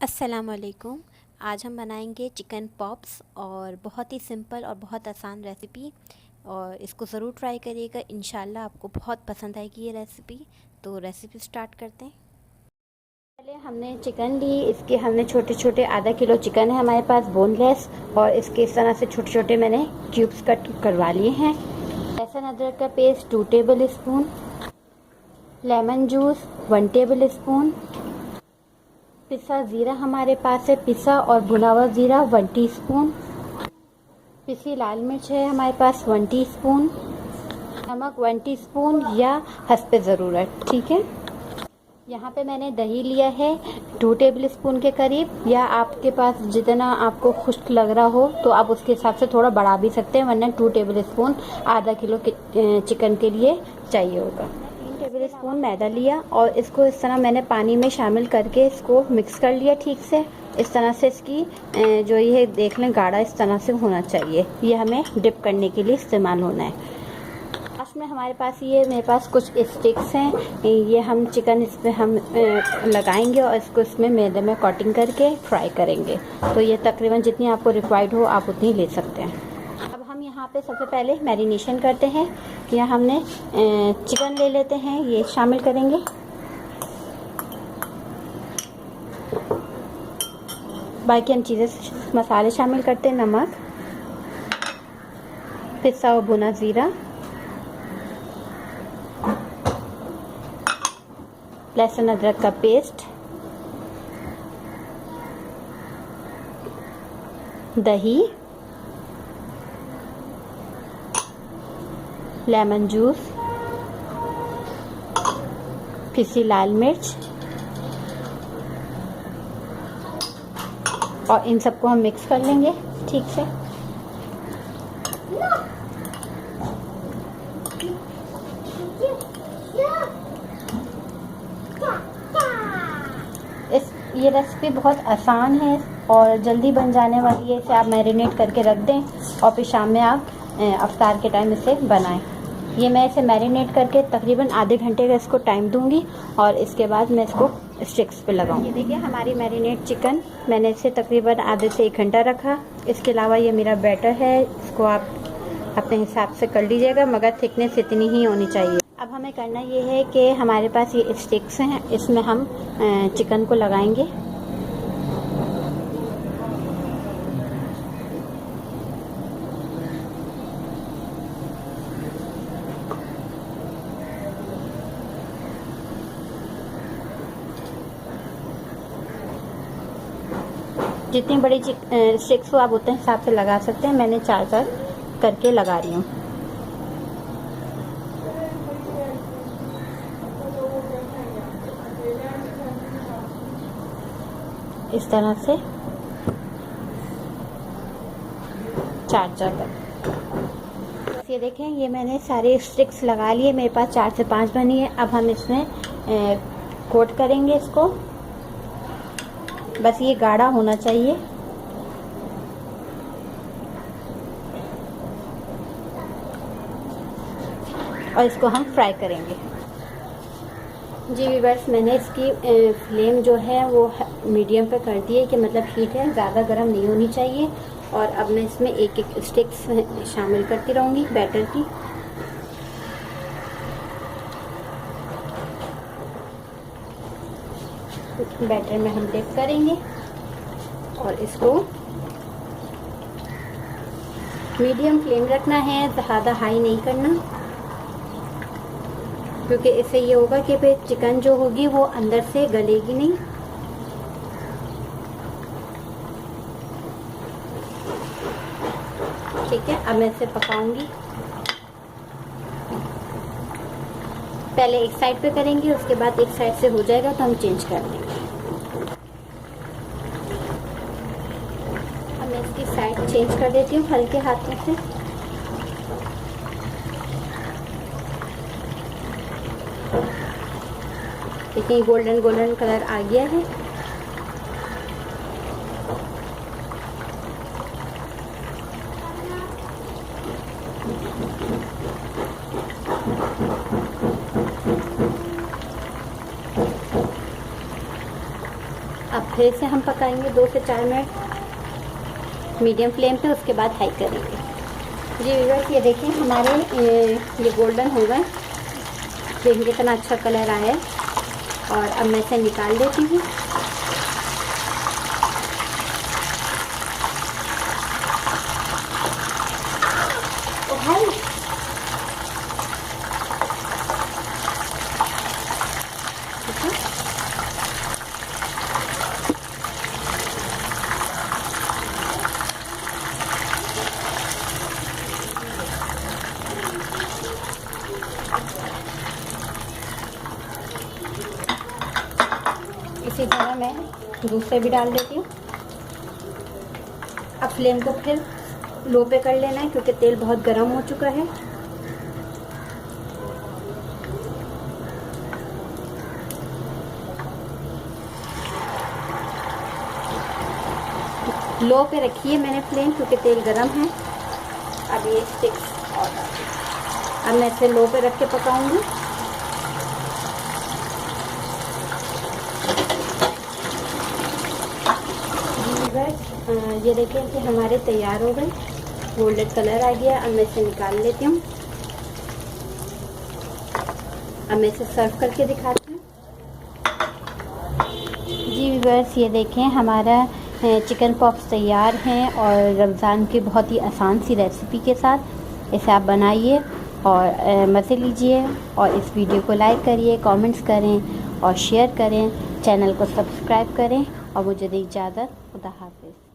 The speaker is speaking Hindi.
अस्सलाम वालेकुम। आज हम बनाएंगे चिकन पॉप्स और बहुत ही सिंपल और बहुत आसान रेसिपी, और इसको ज़रूर ट्राई करिएगा। इंशाल्लाह आपको बहुत पसंद आएगी ये रेसिपी। तो रेसिपी स्टार्ट करते हैं। पहले हमने चिकन ली, इसके हमने छोटे छोटे आधा किलो चिकन है हमारे पास बोनलेस, और इसके इस तरह से छोटे छोटे मैंने क्यूब्स कट करवा लिए हैं। लहसुन अदरक का paste 2 table spoon, lemon juice 1 table spoon, पिसा ज़ीरा हमारे पास है, पिसा और भुना हुआ ज़ीरा 1 टीस्पून, पिसी लाल मिर्च है हमारे पास 1 टीस्पून, नमक 1 टीस्पून या हस्बे ज़रूरत। ठीक है। यहाँ पे मैंने दही लिया है 2 टेबल स्पून के करीब, या आपके पास जितना आपको खुश्क लग रहा हो तो आप उसके हिसाब से थोड़ा बढ़ा भी सकते हैं, वरना 2 टेबल स्पून आधा किलो चिकन के लिए चाहिए होगा। 3 टेबल स्पून मैदा लिया और इसको इस तरह मैंने पानी में शामिल करके इसको मिक्स कर लिया ठीक से। इस तरह से इसकी जो ये देख लें गाढ़ा इस तरह से होना चाहिए। ये हमें डिप करने के लिए इस्तेमाल होना है। लास्ट में हमारे पास ये मेरे पास कुछ स्टिक्स हैं, ये हम चिकन इस पर हम लगाएंगे और इसको इसमें मैदे में कोटिंग करके फ्राई करेंगे। तो ये तकरीबन जितनी आपको रिक्वायर्ड हो आप उतनी ले सकते हैं। अब हम यहाँ पे सबसे पहले मैरिनेशन करते हैं। यहाँ हमने चिकन ले लेते हैं, ये शामिल करेंगे। बाकी हम चीज़ें मसाले शामिल करते हैं। नमक, पिसा और भुना ज़ीरा, लहसुन अदरक का पेस्ट, दही, लेमन जूस, पिसी लाल मिर्च, और इन सबको हम मिक्स कर लेंगे ठीक से। ये रेसिपी बहुत आसान है और जल्दी बन जाने वाली है। इसे आप मैरिनेट करके रख दें और फिर शाम में आप अफ्तार के टाइम इसे बनाएं। ये मैं इसे मैरिनेट करके तकरीबन आधे घंटे का इसको टाइम दूंगी और इसके बाद मैं इसको स्टिक्स पे लगाऊंगी। ये देखिए हमारी मैरिनेट चिकन, मैंने इसे तकरीबन आधे से 1 घंटा रखा। इसके अलावा ये मेरा बैटर है, इसको आप अपने हिसाब से कर लीजिएगा, मगर थिकनेस इतनी ही होनी चाहिए। अब हमें करना ये है कि हमारे पास ये स्टिक्स हैं, इसमें हम चिकन को लगाएंगे। जितनी बड़ी स्टिक्स हो आप उतने हिसाब से लगा सकते हैं। मैंने 4 करके लगा रही हूँ। इस तरह से 4 तक। ये देखें, ये मैंने सारे स्टिक्स लगा लिए, मेरे पास 4 से 5 बनी है। अब हम इसमें कोट करेंगे इसको। बस ये गाढ़ा होना चाहिए। और इसको हम फ्राई करेंगे। जी व्यूअर्स, मैंने इसकी फ्लेम जो है वो मीडियम पे कर दी है, कि मतलब हीट है, ज़्यादा गर्म नहीं होनी चाहिए। और अब मैं इसमें एक एक स्टिक्स शामिल करती रहूँगी बैटर की। बैटर में हम डिप करेंगे और इसको मीडियम फ्लेम रखना है, ज़्यादा हाई नहीं करना, क्योंकि इससे ये होगा कि फिर चिकन जो होगी वो अंदर से गलेगी नहीं। ठीक है, अब मैं इसे पकाऊंगी। पहले एक साइड पे करेंगे, उसके बाद एक साइड से हो जाएगा तो हम चेंज कर देंगे। अब मैं इसकी साइड चेंज कर देती हूँ हल्के हाथों से। देखिए गोल्डन गोल्डन कलर आ गया है। अब फिर से हम पकाएंगे 2 से 4 मिनट मीडियम फ्लेम पे, उसके बाद हाई करेंगे। जी व्यूअर्स, ये देखिए हमारे ये गोल्डन हो गए, देखिए कितना अच्छा कलर आया है। और अब मैं इसे निकाल लेती हूँ। इसी तरह मैं दूसरे भी डाल देती हूँ। अब फ्लेम को फिर लो पे कर लेना है क्योंकि तेल बहुत गर्म हो चुका है। लो पे रखिए मैंने फ्लेम क्योंकि तेल गर्म है। अब ये स्टिक्स और अब मैं इसे लो पे रख के पकाऊंगी। ये देखिए कि हमारे तैयार हो गए, गोल्डन कलर आ गया। अब मैं इसे निकाल लेती हूँ। अब मैं इसे सर्व करके दिखाती हूँ। जी व्यूअर्स, ये देखें हमारा चिकन पॉप्स तैयार हैं और रमज़ान की बहुत ही आसान सी रेसिपी के साथ इसे आप बनाइए और मज़े लीजिए। और इस वीडियो को लाइक करिए, कमेंट्स करें और शेयर करें, चैनल को सब्सक्राइब करें और मुझे दी इजाज़त। खुदा हाफिज़।